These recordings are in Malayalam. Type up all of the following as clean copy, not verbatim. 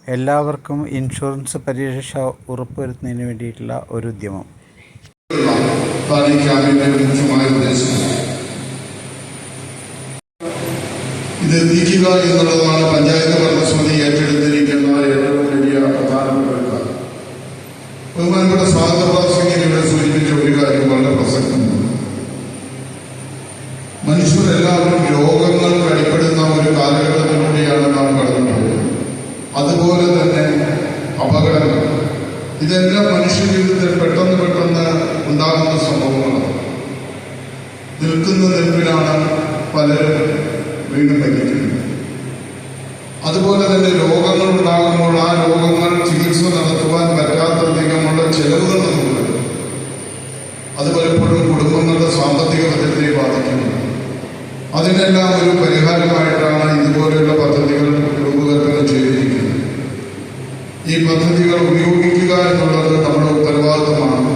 എല്ലാവർക്കും ഇൻഷുറൻസ് പരിരക്ഷ ഉറപ്പുവരുത്തുന്നതിന് വേണ്ടിയിട്ടുള്ള ഒരു ഉദ്യമം. ഇത് എത്തിക്കുക എന്നുള്ളതാണ് പഞ്ചായത്ത് ഭരണസമിതി ഏറ്റെടുത്തിരിക്കുന്ന ഏറ്റവും വലിയ പ്രധാനപ്പെട്ട ഒരു കാര്യം. ബഹുമാനപ്പെട്ട സ്വാഗത സിംഗിൽ ഇവിടെ സൂചിപ്പിച്ച ഒരു കാര്യം വളരെ പ്രസക്തമാണ്. മനുഷ്യരെല്ലാവരും രോഗങ്ങൾക്ക് അടിപ്പെടുന്ന ഒരു കാലഘട്ടത്തിലൂടെയാണ് നാം കടന്നുപോയത്. അതുപോലെ തന്നെ അപകടങ്ങൾ, ഇതെല്ലാം മനുഷ്യ ജീവിതത്തിൽ പെട്ടെന്ന് ഉണ്ടാകുന്ന സംഭവങ്ങളാണ്. നിൽക്കുന്ന നിൽപ്പിലാണ് പലരും വീണ്ടും മരിക്കുന്നത്. അതുപോലെ തന്നെ രോഗങ്ങൾ ഉണ്ടാകുമ്പോൾ ആ രോഗങ്ങൾ ചികിത്സ നടത്തുവാൻ പറ്റാത്തധികമുള്ള ചെലവുകൾ നമുക്കുണ്ട്. അത് പലപ്പോഴും കുടുംബങ്ങളുടെ സാമ്പത്തിക ബജറ്റിനെ ബാധിക്കുന്നു. അതിനെല്ലാം ഒരു പരിഹാരമായിട്ടാണ് ഇതുപോലെയുള്ള പദ്ധതികൾ രൂപകൽപ്പന ചെയ്തിരിക്കുന്നത്. ഈ പദ്ധതികൾ ഉപയോഗിക്കുക എന്നുള്ളത് നമ്മുടെ ഉത്തരവാദിത്തമാണ്.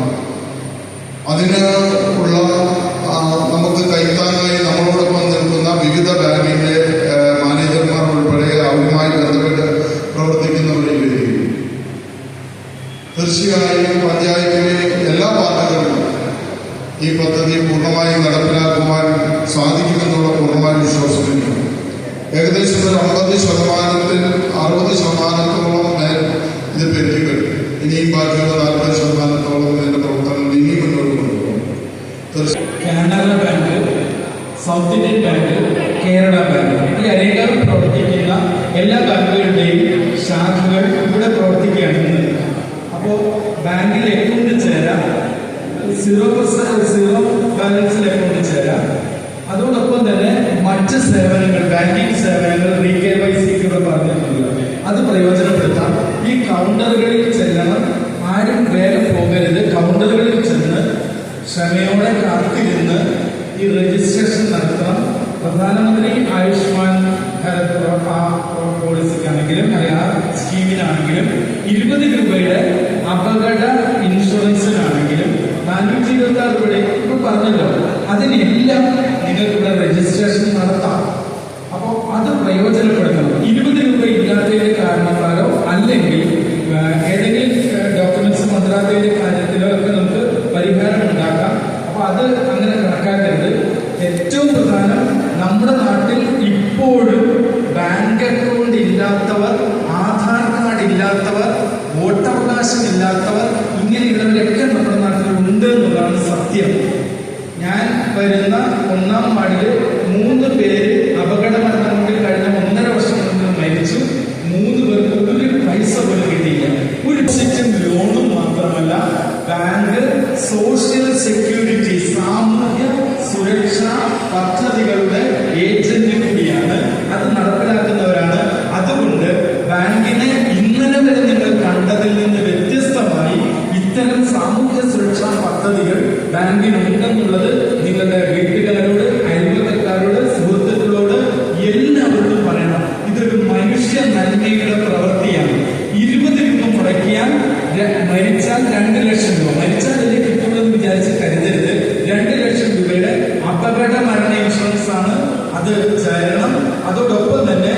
അതിന് ഉള്ള നമുക്ക് കൈത്താങ്ങായി നമ്മളോടൊപ്പം നിൽക്കുന്ന വിവിധ ബാങ്കിന്റെ മാനേജർമാർ ഉൾപ്പെടെ അവരുമായി ബന്ധപ്പെട്ട് പ്രവർത്തിക്കുന്നവരെ വരികയും തീർച്ചയായും പഞ്ചായത്തിലെ എല്ലാ വാർഡുകളിലും ഈ പദ്ധതി പൂർണ്ണമായും നടപ്പിലാക്കുവാൻ സാധിക്കുമെന്നുള്ള പൂർണ്ണമായ വിശ്വാസമുണ്ട്. ഏകദേശം ഒരു 60% മേൽ ഇത് പെരുകിക്കഴിഞ്ഞു. ഇനിയും ബാക്കിയുള്ള 40% ഇതിന്റെ പ്രവർത്തനങ്ങൾ ഇനിയും മുന്നോട്ട് കൊണ്ടുപോകും. Canara bank, south Indian bank, Kerala bank, ഈ അരേഖയിൽ പ്രവർത്തിക്കുന്ന എല്ലാ ബാങ്കുകളുടെയും ശാഖകൾ ഇവിടെ പ്രവർത്തിക്കുകയാണ്. അപ്പോൾ ബാങ്കിൽ അക്കൗണ്ട് ചേരാം, 0% ബാലൻസിൽ അക്കൗണ്ട് ചേരാം. അതോടൊപ്പം തന്നെ മറ്റ് സേവനങ്ങൾ, ബാങ്കിങ് സേവനങ്ങൾ, KYC പറഞ്ഞിട്ടുണ്ട്, അത് പ്രയോജനപ്പെടുത്താം. ഈ കൗണ്ടറുകളിൽ ചെല്ലണം, ആരും വേഗം പോകരുത്. കൗണ്ടറുകളിൽ ചെന്ന് ക്ഷമയോടെ കാത്തിരുന്ന് ഈ രജിസ്ട്രേഷൻ നടത്തണം. പ്രധാനമന്ത്രി ആയുഷ്മാൻ ഭാരത് പോളിസിക്കാണെങ്കിലും ആ സ്കീമിനാണെങ്കിലും 20 രൂപയുടെ അപകട ഇൻഷുറൻസിനാണെങ്കിലും 426 രൂപയുടെ ഇപ്പൊ പറഞ്ഞല്ലോ, അതിനെല്ലാം നിങ്ങൾക്കിവിടെ രജിസ്ട്രേഷൻ നടത്താം. അപ്പോൾ അത് പ്രയോജനപ്പെടുത്തണം. 20 രൂപ ഇല്ലാത്തതിന്റെ കാരണത്താലോ അല്ലെങ്കിൽ ഏതെങ്കിലും ഡോക്യുമെന്റ്സ് മന്ത്രാലയത്തിന്റെ കാര്യത്തിലോ ഒക്കെ നമുക്ക് പരിഹാരം ഉണ്ടാക്കാം. അപ്പൊ അത് അങ്ങനെ കണക്കാക്കരുത്. ഏറ്റവും പ്രധാനം, നമ്മുടെ നാട്ടിൽ ഇപ്പോഴും ബാങ്ക് അക്കൗണ്ട് ഇല്ലാത്തവർ, ആധാർ കാർഡ് ഇല്ലാത്തവർ, വോട്ടവകാശം ഇല്ലാത്തവർ, ഇങ്ങനെയുള്ളവരൊക്കെ നമ്മുടെ നാട്ടിൽ ഉണ്ട് എന്നുള്ളതാണ് സത്യം. ഞാൻ വരുന്ന 1-ാം വാർഡില് 3 പേര് അപകട മരണം കൊണ്ട് കഴിഞ്ഞ 1.5 വർഷം കൊണ്ട് മരിച്ചു. 3 പേർക്ക് ഒരു പൈസ പോലും കിട്ടിയില്ല. ഒരു ലോണും മാത്രമല്ല, ബാങ്ക് സോഷ്യൽ സെക്യൂരിറ്റി, സാമൂഹ്യ സുരക്ഷാ പദ്ധതികളുടെ ഏജന്റ് കൂടിയാണ്. അത് നടപ്പിലാക്കുന്നവരാണ്. അതുകൊണ്ട് ബാങ്കിനെ ഇന്നലെ വരെ നിങ്ങൾ കണ്ടതിൽ നിന്ന് വ്യത്യസ്തമായി ഇത്തരം സാമൂഹ്യ സുരക്ഷാ പദ്ധതികൾ ബാങ്കിനുണ്ടെന്നുള്ളത് നിങ്ങളുടെ വീട്ടുകാരോട്, അയൽവക്കക്കാരോട്, സുഹൃത്തുക്കളോട് എല്ലാവരോടും പറയണം. ഇതൊരു മനുഷ്യ നന്മയുടെ പ്രവൃത്തിയാണ്. 20 രൂപ മുടക്കിയാൽ മരിച്ചാൽ 2 ലക്ഷം രൂപ, മരിച്ചാലല്ലേ കിട്ടുള്ളൂ എന്ന് വിചാരിച്ച് കരുതരുത്. 2 ലക്ഷം രൂപയുടെ അപകട മരണ ഇൻഷുറൻസ് ആണ്, അത് ചേരണം. അതോടൊപ്പം തന്നെ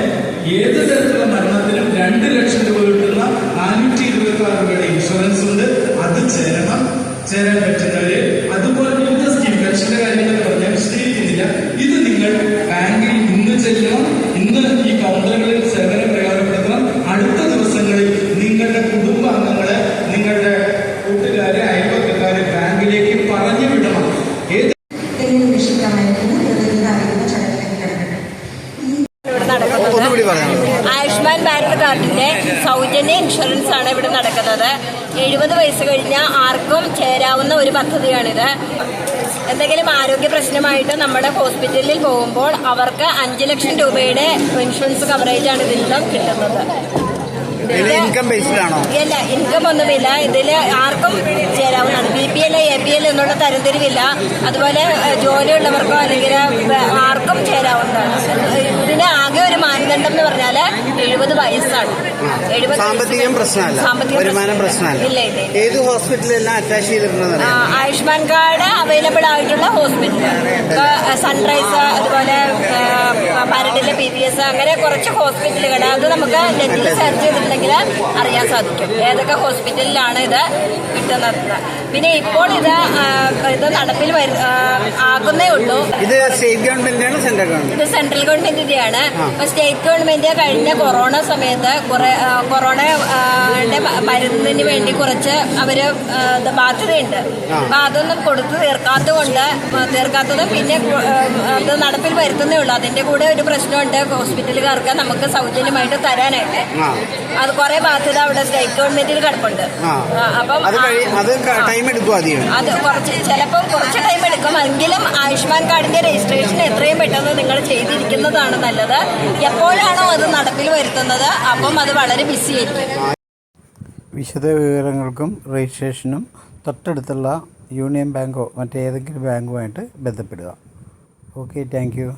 ഏത് തരത്തിലുള്ള മരണത്തിനും 2 ലക്ഷം രൂപ കിട്ടുന്ന 426 രൂപയുടെ ഇൻഷുറൻസ് ഉണ്ട്, അത് ചേരണം. ചേരാൻ പറ്റുന്നവര് അതുപോലെ വിവിധ സ്കീം, പെൻഷന്റെ കാര്യങ്ങൾ പറഞ്ഞാൽ വിശദീകരിക്കുന്നില്ല. ഇത് നിങ്ങൾ ബാങ്കിൽ ഇന്ന് ചെല്ലണം. ഇന്ന് ഈ കൗണ്ടറുകളിൽ സേവനം പ്രയോജനപ്പെടുത്തണം. അടുത്ത ദിവസങ്ങളിൽ നിങ്ങളുടെ കുടുംബാംഗങ്ങളെ, നിങ്ങളുടെ കൂട്ടുകാരെ, അയൽവക്കക്കാരെ ബാങ്കിലേക്ക് പറഞ്ഞു വിടണം. ആയുഷ്മാൻ ഭാരത് കാർഡിന്റെ സൗജന്യ ഇൻഷുറൻസ് ആണ് ഇവിടെ നടക്കുന്നത്. 70 വയസ്സ് കഴിഞ്ഞ ആർക്കും ചേരാവുന്ന ഒരു പദ്ധതിയാണിത്. എന്തെങ്കിലും ആരോഗ്യ പ്രശ്നമായിട്ട് നമ്മുടെ ഹോസ്പിറ്റലിൽ പോകുമ്പോൾ അവർക്ക് 5 ലക്ഷം രൂപയുടെ ഇൻഷുറൻസ് കവറേജ് ആണ് ഇതിൽ നിന്നും കിട്ടുന്നത്. ഇൻകം ബേസ്ഡ് ആണോ? ഇല്ല, ഇൻകം ഒന്നുമില്ല. ഇതിൽ ആർക്കും ചേരാവുന്നതാണ്. BPL, APL എന്നുള്ള തരംതിരിവില്ല. അതുപോലെ ജോലിയുള്ളവർക്കോ അല്ലെങ്കിൽ ആർക്കും ചേരാവുന്നതാണ്. ഇതിന് ആകെ ഒരു മാനദണ്ഡം എന്ന് പറഞ്ഞാൽ 70 വയസ്സാണ്. സാമ്പത്തികം പ്രശ്നമല്ല, വരുമാനം പ്രശ്നമല്ല. ഇല്ല ഇല്ല. ഏത് ഹോസ്പിറ്റലെല്ലാം അറ്റാച്ച് ചെയ്തിട്ടുണ്ടെന്ന് ആയുഷ്മാൻ കാർഡ് അവൈലബിൾ ആയിട്ടുള്ള ഹോസ്പിറ്റൽ, സൺറൈസ്, അതുപോലെ പാരഡിലെ PVS, അങ്ങനെ കുറച്ച് ഹോസ്പിറ്റലുകൾ, അത് നമുക്ക് നെറ്റിൽ സെർച്ച് ചെയ്തിട്ടുണ്ടെങ്കിൽ അറിയാൻ സാധിക്കും ഏതൊക്കെ ഹോസ്പിറ്റലിലാണ് ഇത് കിട്ടുന്നത്. പിന്നെ ഇപ്പോൾ ഇത് നടപ്പിൽ ആകുന്നേ ഉള്ളൂ. ഇത് സ്റ്റേറ്റ് ഗവൺമെന്റാണ്, സെൻട്രൽ ഗവൺമെന്റ്? ഇത് സെൻട്രൽ ഗവൺമെന്റിന്റെയാണ്. സ്റ്റേറ്റ് ഗവൺമെന്റ് കഴിഞ്ഞ കൊറോണ സമയത്ത് കൊറോണയുടെ മരുന്നിന് വേണ്ടി കുറച്ച് അവര് ബാധ്യതയുണ്ട്. അപ്പൊ അതൊന്നും കൊടുത്തു തീർക്കാത്തത് പിന്നെ അത് നടപ്പിൽ വരുത്തുന്നേ ഉള്ളൂ. അതിന്റെ കൂടെ ഒരു പ്രശ്നമുണ്ട്, ഹോസ്പിറ്റലുകാർക്ക് നമുക്ക് സൗജന്യമായിട്ട് തരാനായിട്ട് അത് കുറെ ബാധ്യത അവിടെ സ്റ്റേറ്റ് ഗവൺമെന്റിൽ കിടപ്പുണ്ട്. അപ്പം അത് ചിലപ്പോൾ കുറച്ച് ടൈം എടുക്കും. എങ്കിലും ആയുഷ്മാൻ കാർഡിന്റെ രജിസ്ട്രേഷൻ എത്രയും പെട്ടെന്ന് നിങ്ങൾ ചെയ്തിരിക്കുന്നതാണ് നല്ലത്. എപ്പോഴാണോ അത് നടപ്പിൽ വരുത്തുന്നത് അപ്പം അത് വളരെ ബിസി ആയിരിക്കും. വിശദ വിവരങ്ങൾക്കും രജിസ്ട്രേഷനും തൊട്ടടുത്തുള്ള യൂണിയൻ ബാങ്കോ മറ്റേതെങ്കിലും ബാങ്കുമായിട്ട് ബന്ധപ്പെടുക. Okay, thank you.